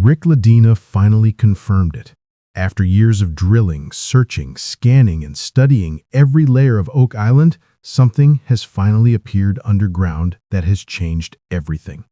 Rick Lagina finally confirmed it. After years of drilling, searching, scanning, and studying every layer of Oak Island, something has finally appeared underground that has changed everything.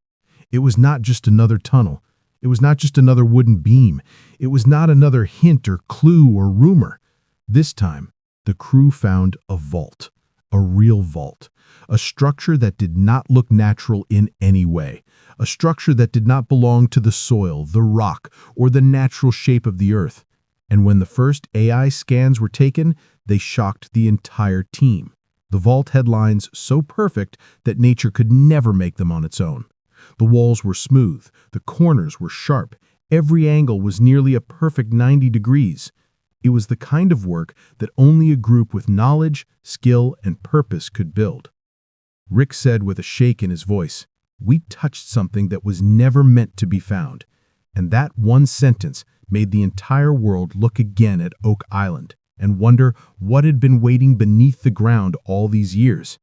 It was not just another tunnel. It was not just another wooden beam. It was not another hint or clue or rumor. This time, the crew found a vault, a real vault, a structure that did not look natural in any way, a structure that did not belong to the soil, the rock, or the natural shape of the earth. And when the first AI scans were taken, they shocked the entire team. The vault had lines so perfect that nature could never make them on its own. The walls were smooth, the corners were sharp, every angle was nearly a perfect 90 degrees. It was the kind of work that only a group with knowledge, skill, and purpose could build. Rick said with a shake in his voice, "We touched something that was never meant to be found." And that one sentence made the entire world look again at Oak Island and wonder what had been waiting beneath the ground all these years.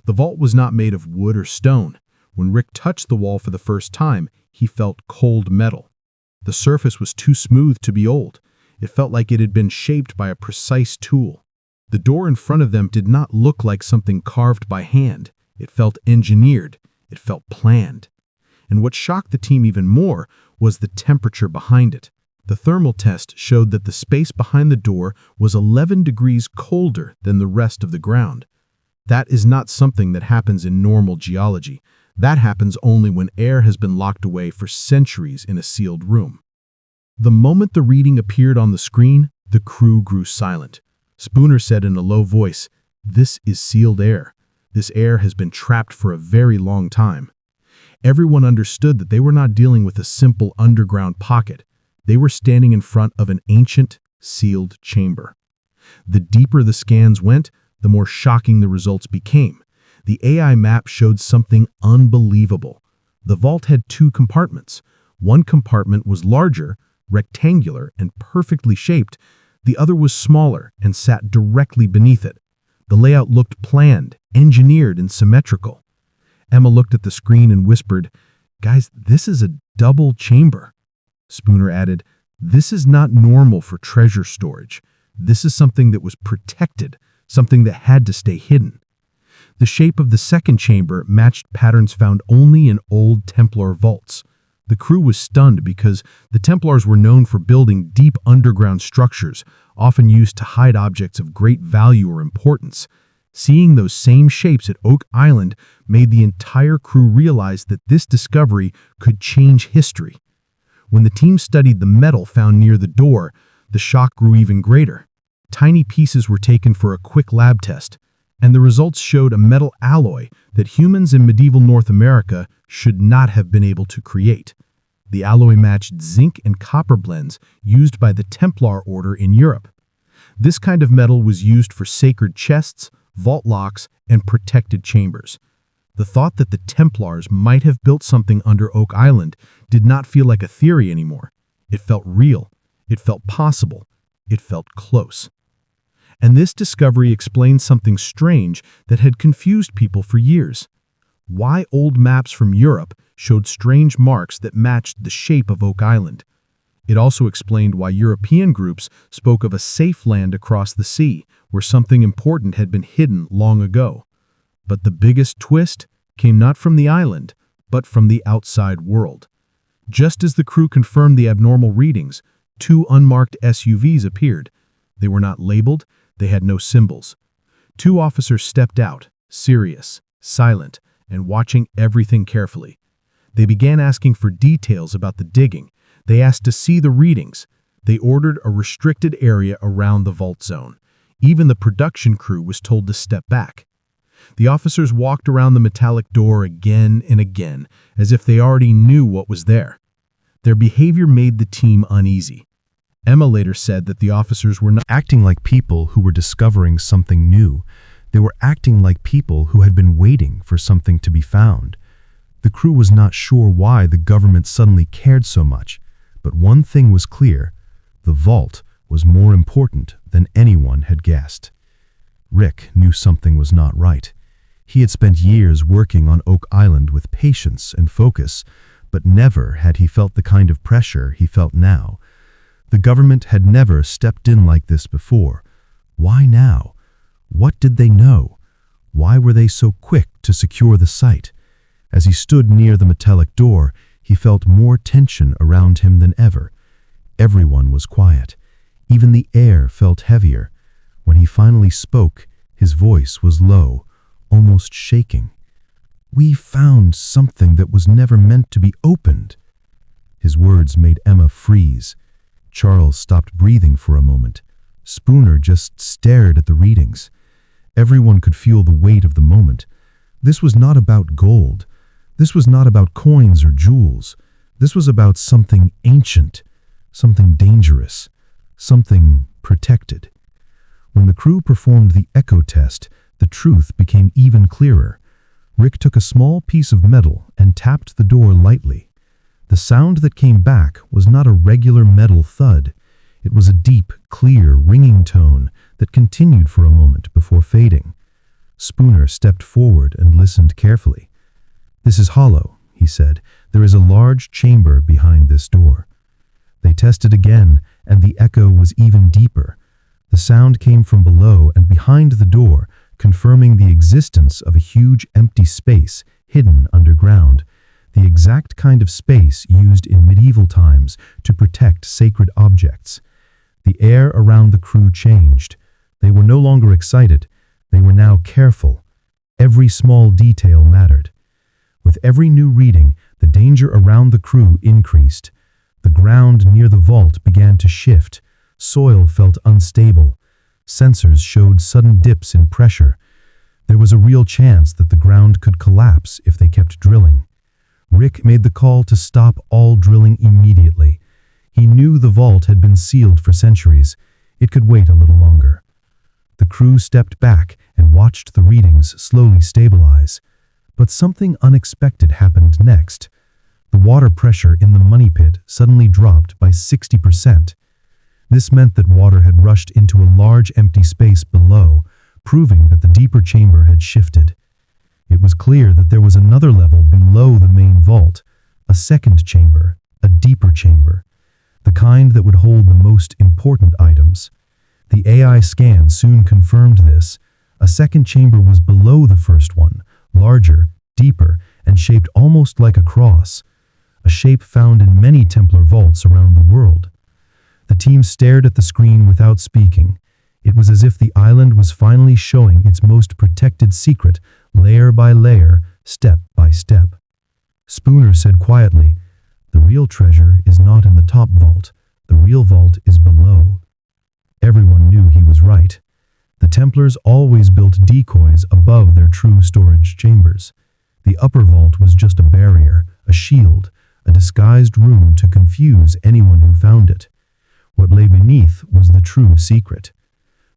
The vault was not made of wood or stone. When Rick touched the wall for the first time, he felt cold metal. The surface was too smooth to be old. It felt like it had been shaped by a precise tool. The door in front of them did not look like something carved by hand. It felt engineered. It felt planned. And what shocked the team even more was the temperature behind it. The thermal test showed that the space behind the door was 11 degrees colder than the rest of the ground. That is not something that happens in normal geology. That happens only when air has been locked away for centuries in a sealed room. The moment the reading appeared on the screen, the crew grew silent. Spooner said in a low voice, "This is sealed air. This air has been trapped for a very long time." Everyone understood that they were not dealing with a simple underground pocket. They were standing in front of an ancient, sealed chamber. The deeper the scans went, the more shocking the results became. The AI map showed something unbelievable. The vault had two compartments. One compartment was larger, rectangular, and perfectly shaped. The other was smaller and sat directly beneath it. The layout looked planned, engineered, and symmetrical. Emma looked at the screen and whispered, "Guys, this is a double chamber." Spooner added, "This is not normal for treasure storage. This is something that was protected, something that had to stay hidden." The shape of the second chamber matched patterns found only in old Templar vaults. The crew was stunned because the Templars were known for building deep underground structures, often used to hide objects of great value or importance. Seeing those same shapes at Oak Island made the entire crew realize that this discovery could change history. When the team studied the metal found near the door, the shock grew even greater. Tiny pieces were taken for a quick lab test, and the results showed a metal alloy that humans in medieval North America should not have been able to create. The alloy matched zinc and copper blends used by the Templar order in Europe. This kind of metal was used for sacred chests, vault locks, and protected chambers. The thought that the Templars might have built something under Oak Island did not feel like a theory anymore. It felt real. It felt possible. It felt close. And this discovery explained something strange that had confused people for years. Why old maps from Europe showed strange marks that matched the shape of Oak Island. It also explained why European groups spoke of a safe land across the sea, where something important had been hidden long ago. But the biggest twist came not from the island, but from the outside world. Just as the crew confirmed the abnormal readings, two unmarked SUVs appeared. They were not labeled, they had no symbols. Two officers stepped out, serious, silent, and watching everything carefully. They began asking for details about the digging. They asked to see the readings. They ordered a restricted area around the vault zone. Even the production crew was told to step back. The officers walked around the metallic door again and again, as if they already knew what was there. Their behavior made the team uneasy. Emma later said that the officers were not acting like people who were discovering something new. They were acting like people who had been waiting for something to be found. The crew was not sure why the government suddenly cared so much, but one thing was clear: the vault was more important than anyone had guessed. Rick knew something was not right. He had spent years working on Oak Island with patience and focus, But never had he felt the kind of pressure he felt now. The government had never stepped in like this before. Why now? What did they know? Why were they so quick to secure the site? As he stood near the metallic door, he felt more tension around him than ever. Everyone was quiet. Even the air felt heavier. When he finally spoke, his voice was low, almost shaking. "We found something that was never meant to be opened." His words made Emma freeze. Charles stopped breathing for a moment. Spooner just stared at the readings. Everyone could feel the weight of the moment. This was not about gold. This was not about coins or jewels. This was about something ancient, something dangerous, something protected. When the crew performed the echo test, the truth became even clearer. Rick took a small piece of metal and tapped the door lightly. The sound that came back was not a regular metal thud. It was a deep, clear, ringing tone that continued for a moment before fading. Spooner stepped forward and listened carefully. "This is hollow," he said. "There is a large chamber behind this door." They tested again, and the echo was even deeper. The sound came from below and behind the door, confirming the existence of a huge empty space hidden underground, the exact kind of space used in medieval times to protect sacred objects. The air around the crew changed. They were no longer excited. They were now careful. Every small detail mattered. With every new reading, the danger around the crew increased. The ground near the vault began to shift. Soil felt unstable. Sensors showed sudden dips in pressure. There was a real chance that the ground could collapse if they kept drilling. Rick made the call to stop all drilling immediately. He knew the vault had been sealed for centuries. It could wait a little longer. The crew stepped back and watched the readings slowly stabilize. But something unexpected happened next. The water pressure in the money pit suddenly dropped by 60%. This meant that water had rushed into a large empty space below, proving that the deeper chamber had shifted. It was clear that there was another level below the main vault, a second chamber, a deeper chamber, the kind that would hold the most important items. The AI scan soon confirmed this. A second chamber was below the first one, larger, deeper, and shaped almost like a cross, a shape found in many Templar vaults around the world. The team stared at the screen without speaking. It was as if the island was finally showing its most protected secret, layer by layer, step by step. Spooner said quietly, "The real treasure is not in the top vault. The real vault is below." Everyone knew he was right. The Templars always built decoys above their true storage chambers. The upper vault was just a barrier, a shield, a disguised room to confuse anyone who found it. What lay beneath was the true secret.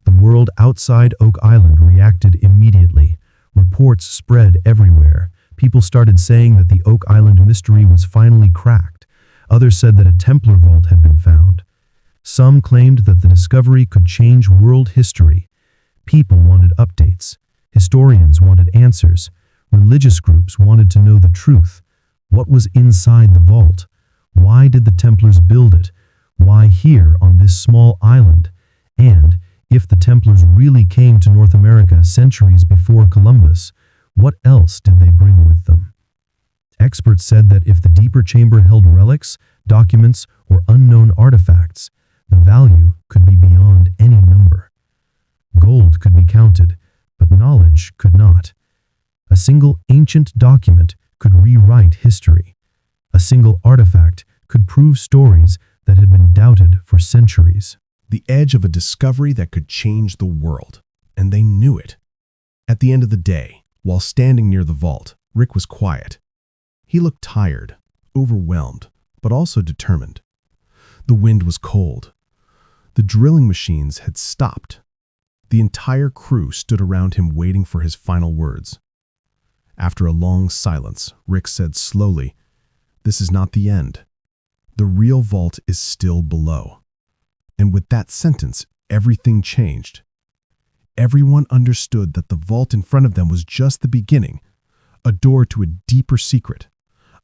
The world outside Oak Island reacted immediately. Reports spread everywhere. People started saying that the Oak Island mystery was finally cracked. Others said that a Templar vault had been found. Some claimed that the discovery could change world history. People wanted updates. Historians wanted answers. Religious groups wanted to know the truth. What was inside the vault? Why did the Templars build it? Why here on this small island? And if the Templars really came to North America centuries before Columbus, what else did they bring with them? Experts said that if the deeper chamber held relics, documents, or unknown artifacts, the value could be beyond any number. Gold could be counted, but knowledge could not. A single ancient document could rewrite history. A single artifact could prove stories that had been doubted for centuries. The edge of a discovery that could change the world, and they knew it. At the end of the day, while standing near the vault, Rick was quiet. He looked tired, overwhelmed, but also determined. The wind was cold. The drilling machines had stopped. The entire crew stood around him waiting for his final words. After a long silence, Rick said slowly, "This is not the end. The real vault is still below." And with that sentence, everything changed. Everyone understood that the vault in front of them was just the beginning, a door to a deeper secret,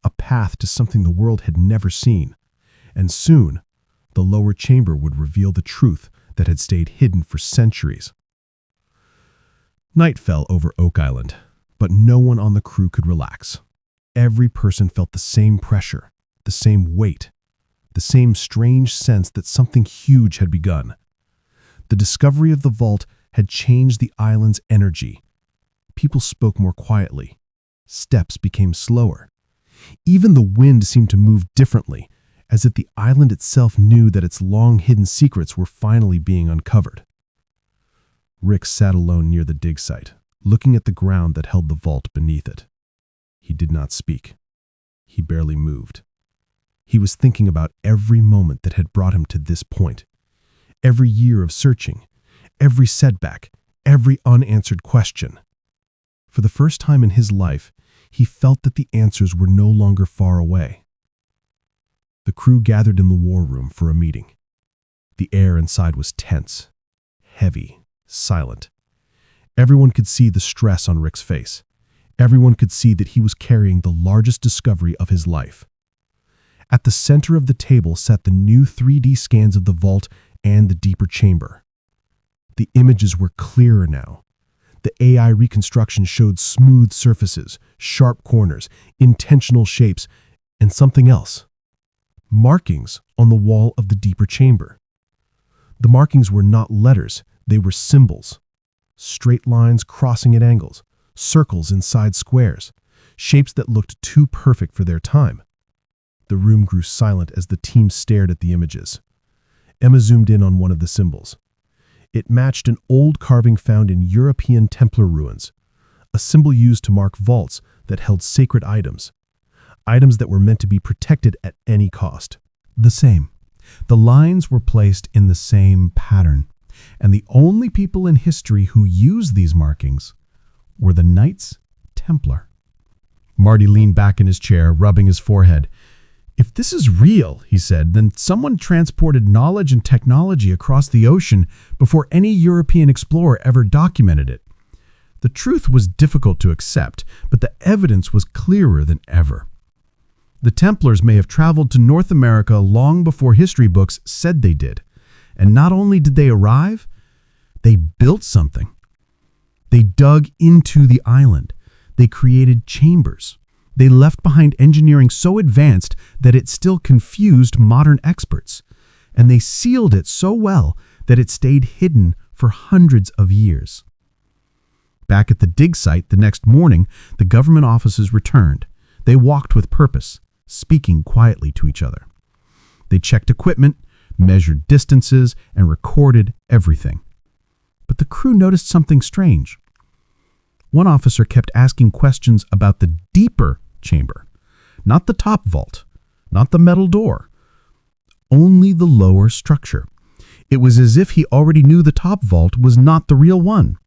a path to something the world had never seen. And soon, the lower chamber would reveal the truth that had stayed hidden for centuries. Night fell over Oak Island, but no one on the crew could relax. Every person felt the same pressure, the same weight, the same strange sense that something huge had begun. The discovery of the vault had changed the island's energy. People spoke more quietly. Steps became slower. Even the wind seemed to move differently, as if the island itself knew that its long-hidden secrets were finally being uncovered. Rick sat alone near the dig site, looking at the ground that held the vault beneath it. He did not speak. He barely moved. He was thinking about every moment that had brought him to this point. Every year of searching, every setback, every unanswered question. For the first time in his life, he felt that the answers were no longer far away. The crew gathered in the war room for a meeting. The air inside was tense, heavy, silent. Everyone could see the stress on Rick's face. Everyone could see that he was carrying the largest discovery of his life. At the center of the table sat the new 3D scans of the vault and the deeper chamber. The images were clearer now. The AI reconstruction showed smooth surfaces, sharp corners, intentional shapes, and something else. Markings on the wall of the deeper chamber. The markings were not letters, they were symbols. Straight lines crossing at angles, circles inside squares, shapes that looked too perfect for their time. The room grew silent as the team stared at the images. Emma zoomed in on one of the symbols. It matched an old carving found in European Templar ruins, a symbol used to mark vaults that held sacred items that were meant to be protected at any cost. The same. The lines were placed in the same pattern, and the only people in history who used these markings were the Knights Templar. Marty leaned back in his chair, rubbing his forehead. "If this is real," he said, "then someone transported knowledge and technology across the ocean before any European explorer ever documented it." The truth was difficult to accept, but the evidence was clearer than ever. The Templars may have traveled to North America long before history books said they did. And not only did they arrive, they built something. They dug into the island. They created chambers. They left behind engineering so advanced that it still confused modern experts. And they sealed it so well that it stayed hidden for hundreds of years. Back at the dig site the next morning, the government officers returned. They walked with purpose, speaking quietly to each other. They checked equipment, measured distances, and recorded everything. But the crew noticed something strange. One officer kept asking questions about the deeper chamber, not the top vault, not the metal door, only the lower structure. It was as if he already knew the top vault was not the real one.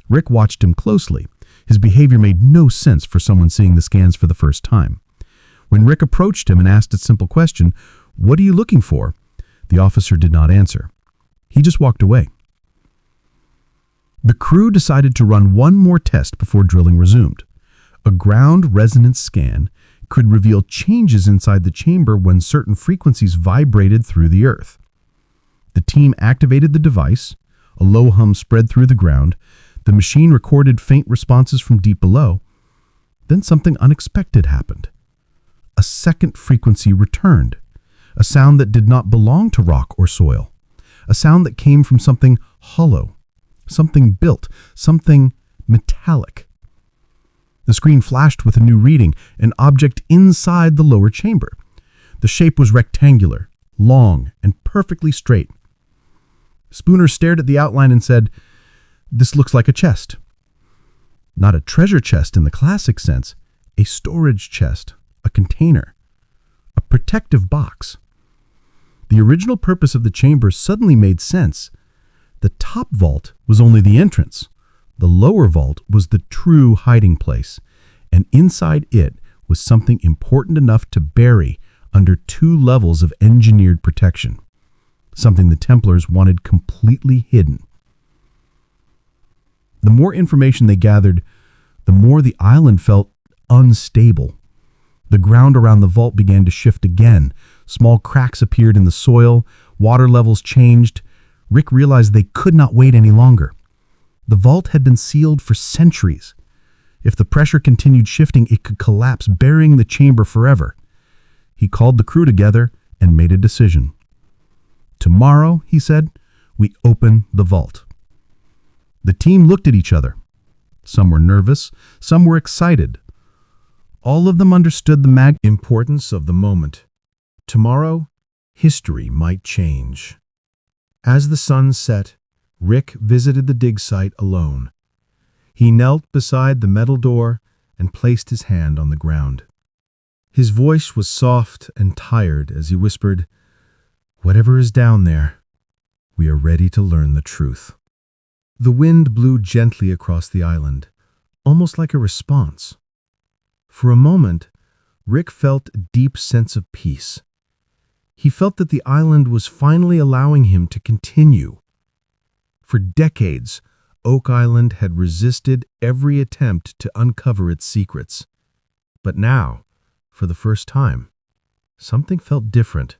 Rick watched him closely. His behavior made no sense for someone seeing the scans for the first time. When Rick approached him and asked a simple question, "What are you looking for?" the officer did not answer. He just walked away. The crew decided to run one more test before drilling resumed. A ground resonance scan could reveal changes inside the chamber when certain frequencies vibrated through the earth. The team activated the device. A low hum spread through the ground. The machine recorded faint responses from deep below. Then something unexpected happened. A second frequency returned, a sound that did not belong to rock or soil, a sound that came from something hollow, something built, something metallic. The screen flashed with a new reading, an object inside the lower chamber. The shape was rectangular, long, and perfectly straight. Spooner stared at the outline and said, "This looks like a chest." Not a treasure chest in the classic sense, a storage chest, a container, a protective box. The original purpose of the chamber suddenly made sense. The top vault was only the entrance. The lower vault was the true hiding place, and inside it was something important enough to bury under 2 levels of engineered protection, something the Templars wanted completely hidden. The more information they gathered, the more the island felt unstable. The ground around the vault began to shift again. Small cracks appeared in the soil, water levels changed. Rick realized they could not wait any longer. The vault had been sealed for centuries. If the pressure continued shifting, it could collapse, burying the chamber forever. He called the crew together and made a decision. "Tomorrow," he said, "we open the vault." The team looked at each other. Some were nervous, some were excited. All of them understood the importance of the moment. Tomorrow, history might change. As the sun set, Rick visited the dig site alone. He knelt beside the metal door and placed his hand on the ground. His voice was soft and tired as he whispered, "Whatever is down there, we are ready to learn the truth." The wind blew gently across the island, almost like a response. For a moment, Rick felt a deep sense of peace. He felt that the island was finally allowing him to continue. For decades, Oak Island had resisted every attempt to uncover its secrets. But now, for the first time, something felt different.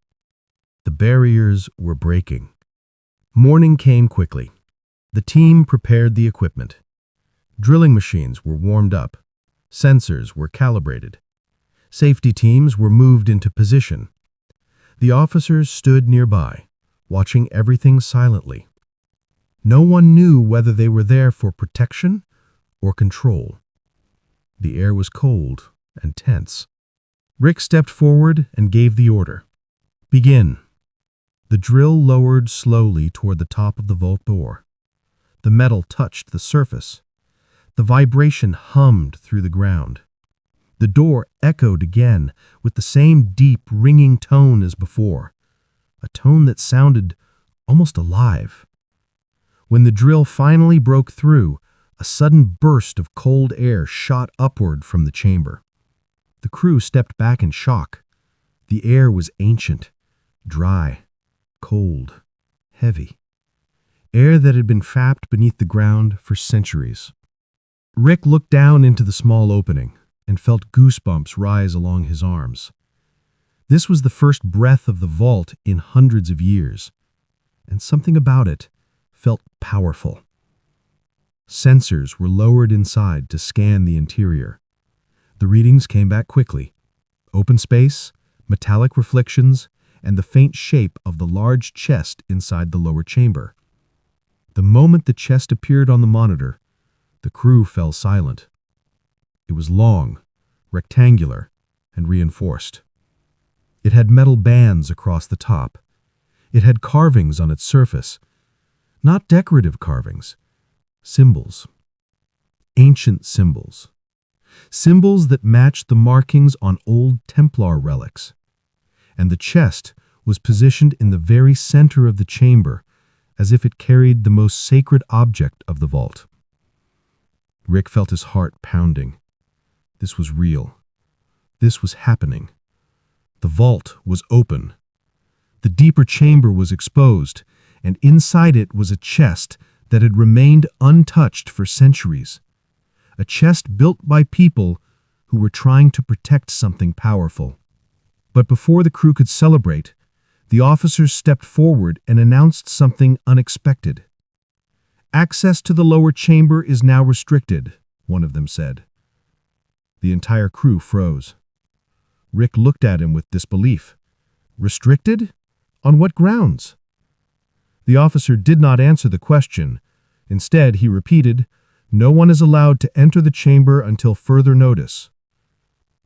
The barriers were breaking. Morning came quickly. The team prepared the equipment. Drilling machines were warmed up. Sensors were calibrated. Safety teams were moved into position. The officers stood nearby, watching everything silently. No one knew whether they were there for protection or control. The air was cold and tense. Rick stepped forward and gave the order. "Begin." The drill lowered slowly toward the top of the vault door. The metal touched the surface. The vibration hummed through the ground. The door echoed again with the same deep, ringing tone as before, a tone that sounded almost alive. When the drill finally broke through, a sudden burst of cold air shot upward from the chamber. The crew stepped back in shock. The air was ancient, dry, cold, heavy. Air that had been trapped beneath the ground for centuries. Rick looked down into the small opening and felt goosebumps rise along his arms. This was the first breath of the vault in hundreds of years, and something about it felt powerful. Sensors were lowered inside to scan the interior. The readings came back quickly. Open space, metallic reflections, and the faint shape of the large chest inside the lower chamber. The moment the chest appeared on the monitor, the crew fell silent. It was long, rectangular, and reinforced. It had metal bands across the top. It had carvings on its surface. Not decorative carvings. Symbols. Ancient symbols. Symbols that matched the markings on old Templar relics. And the chest was positioned in the very center of the chamber, as if it carried the most sacred object of the vault. Rick felt his heart pounding. This was real. This was happening. The vault was open. The deeper chamber was exposed, and inside it was a chest that had remained untouched for centuries. A chest built by people who were trying to protect something powerful. But before the crew could celebrate, the officers stepped forward and announced something unexpected. "Access to the lower chamber is now restricted," one of them said. The entire crew froze. Rick looked at him with disbelief. "Restricted? On what grounds?" The officer did not answer the question. Instead, he repeated, "No one is allowed to enter the chamber until further notice."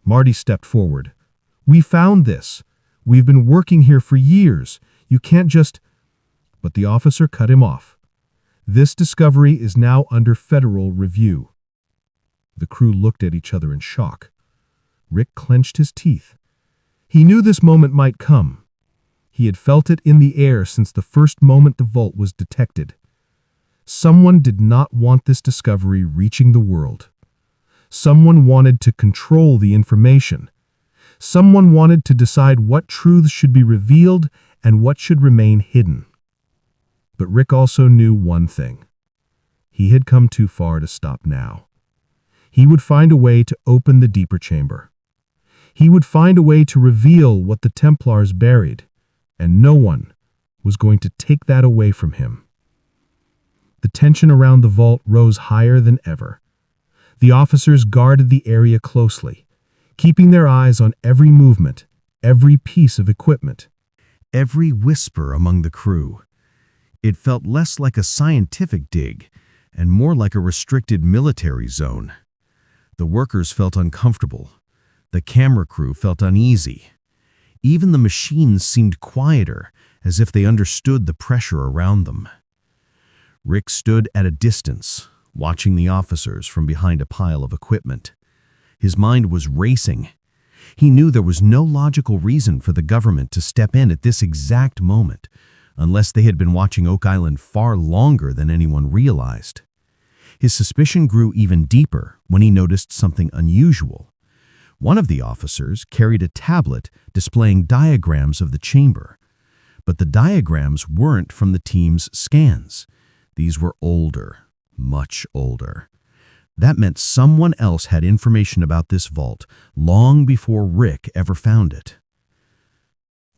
Marty stepped forward. "We found this. We've been working here for years. You can't just—" But the officer cut him off. "This discovery is now under federal review." The crew looked at each other in shock. Rick clenched his teeth. He knew this moment might come. He had felt it in the air since the first moment the vault was detected. Someone did not want this discovery reaching the world. Someone wanted to control the information. Someone wanted to decide what truths should be revealed and what should remain hidden. But Rick also knew one thing. He had come too far to stop now. He would find a way to open the deeper chamber. He would find a way to reveal what the Templars buried, and no one was going to take that away from him. The tension around the vault rose higher than ever. The officers guarded the area closely, keeping their eyes on every movement, every piece of equipment. Every whisper among the crew. It felt less like a scientific dig and more like a restricted military zone. The workers felt uncomfortable. The camera crew felt uneasy. Even the machines seemed quieter, as if they understood the pressure around them. Rick stood at a distance, watching the officers from behind a pile of equipment. His mind was racing. He knew there was no logical reason for the government to step in at this exact moment, unless they had been watching Oak Island far longer than anyone realized. His suspicion grew even deeper when he noticed something unusual. One of the officers carried a tablet displaying diagrams of the chamber, but the diagrams weren't from the team's scans. These were older, much older. That meant someone else had information about this vault long before Rick ever found it.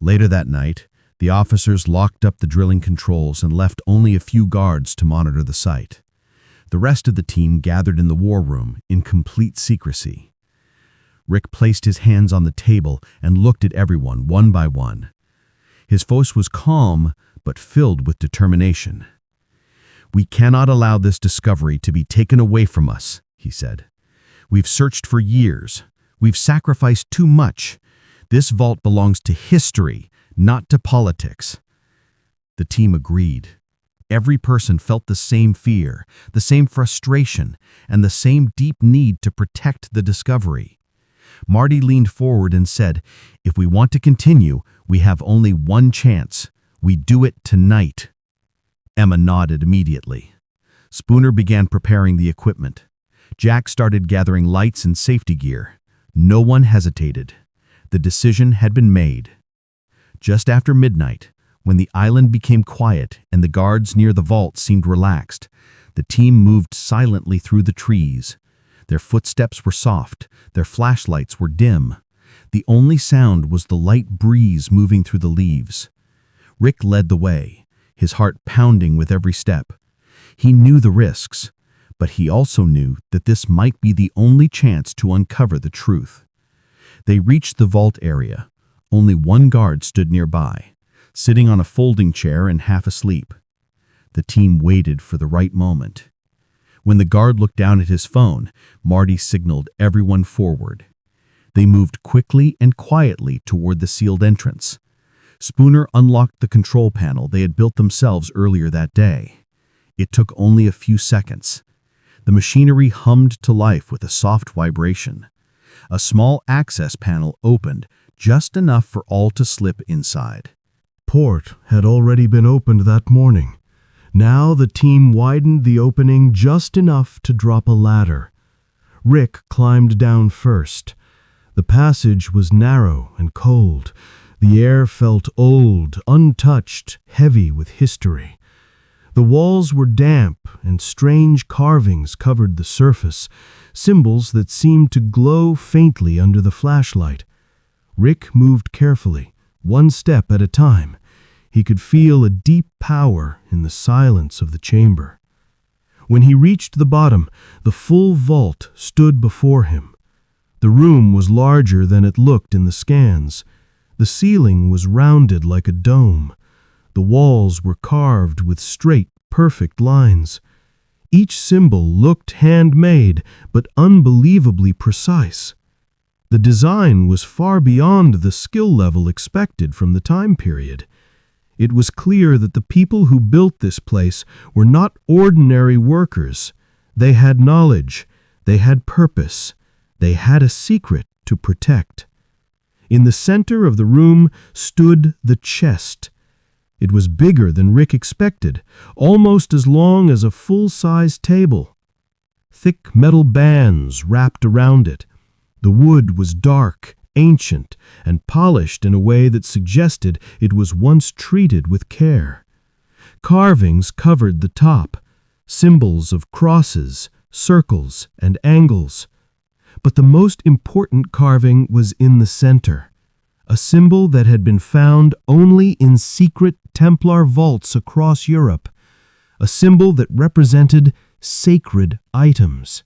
Later that night, the officers locked up the drilling controls and left only a few guards to monitor the site. The rest of the team gathered in the war room in complete secrecy. Rick placed his hands on the table and looked at everyone one by one. His voice was calm but filled with determination. "We cannot allow this discovery to be taken away from us," he said. "We've searched for years. We've sacrificed too much. This vault belongs to history, not to politics." The team agreed. Every person felt the same fear, the same frustration, and the same deep need to protect the discovery. Marty leaned forward and said, "If we want to continue, we have only one chance. We do it tonight." Emma nodded immediately. Spooner began preparing the equipment. Jack started gathering lights and safety gear. No one hesitated. The decision had been made. Just after midnight, when the island became quiet and the guards near the vault seemed relaxed, the team moved silently through the trees. Their footsteps were soft, their flashlights were dim. The only sound was the light breeze moving through the leaves. Rick led the way, his heart pounding with every step. He knew the risks, but he also knew that this might be the only chance to uncover the truth. They reached the vault area. Only one guard stood nearby, sitting on a folding chair and half asleep. The team waited for the right moment. When the guard looked down at his phone, Marty signaled everyone forward. They moved quickly and quietly toward the sealed entrance. Spooner unlocked the control panel they had built themselves earlier that day. It took only a few seconds. The machinery hummed to life with a soft vibration. A small access panel opened, just enough for all to slip inside. Port had already been opened that morning. Now the team widened the opening just enough to drop a ladder. Rick climbed down first. The passage was narrow and cold. The air felt old, untouched, heavy with history. The walls were damp, and strange carvings covered the surface, symbols that seemed to glow faintly under the flashlight. Rick moved carefully, one step at a time. He could feel a deep power in the silence of the chamber. When he reached the bottom, the full vault stood before him. The room was larger than it looked in the scans. The ceiling was rounded like a dome. The walls were carved with straight, perfect lines. Each symbol looked handmade, but unbelievably precise. The design was far beyond the skill level expected from the time period. It was clear that the people who built this place were not ordinary workers. They had knowledge, they had purpose, they had a secret to protect. In the center of the room stood the chest. It was bigger than Rick expected, almost as long as a full-size table. Thick metal bands wrapped around it. The wood was dark, ancient, and polished in a way that suggested it was once treated with care. Carvings covered the top, symbols of crosses, circles, and angles. But the most important carving was in the center, a symbol that had been found only in secret Templar vaults across Europe, a symbol that represented sacred items.